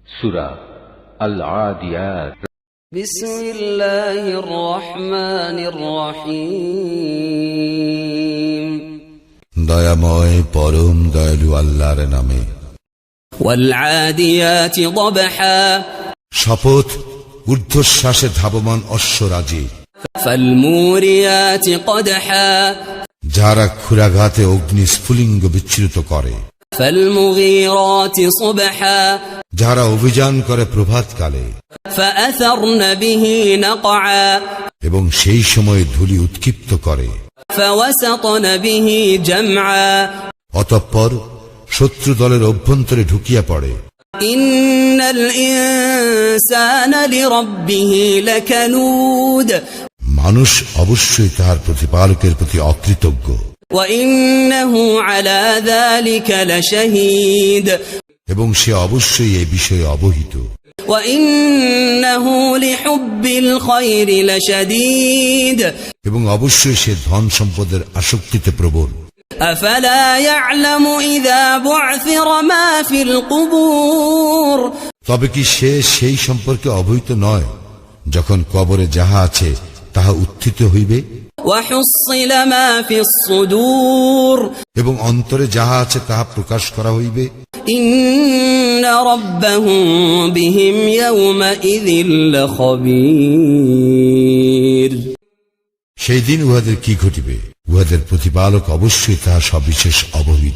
সূরা আল-আদিয়াত। বিসমিল্লাহির রহমানির রহিম। দয়াময় পরম দয়ালু আল্লাহর নামে। ওয়াল আদিয়াতি দবহা। শপথ ঊর্ধ্বশ্বাসে ধাবমান অশ্বরাজি। ফাল মুরিয়াতি কদহা। যারা ক্ষুরাঘাতে অগ্নি স্ফুলিঙ্গ বিচ্ছুরিত করে। ফাল মুগীরাতি সুবহা। যারা অভিযান করে প্রভাতকালে। ফাআসারনা বিহি নাকআ। এবং সেই সময় ধূলি উৎক্ষিপ্ত করে। ফাওয়াসাতনা বিহি জামআ। অতঃপর শত্রু দলের অভ্যন্তরে ঢুকিয়া পড়ে। ইন্নাল ইনসানা লিরাব্বিহি লাকানুদ। মানুষ অবশ্যই তার প্রতিপালকের প্রতি অকৃতজ্ঞ। ওয়া ইন্নাহু আলা যালিকা লাশাহীদ। এবং সে অবশ্যই এই বিষয়ে অবহিত। ওয়া ইন্নাহু লিহুব্বিল খায়রি লাশাদীদ। এবং অবশ্যই সে ধন সম্পদের আসক্তিতে প্রবল। আফালা ইয়ালামু ইযা বু'থিরা মা ফিল কুবুর। তবে কি সে সেই সম্পর্কে অবহিত নয়, যখন কবরে যাহা আছে তাহা উত্থিত হইবে। ওয়া হুসিলা মা ফিস সুদূর। এবং অন্তরে যাহা আছে তাহা প্রকাশ করা হইবে। ইন্না রাব্বাহুম বিহিম ইয়াওমাইযিল লাখাবীর। সেই দিন উহাদের কি ঘটিবে, উহাদের প্রতিপালক অবশ্যই তাহা সবিশেষ অবহিত।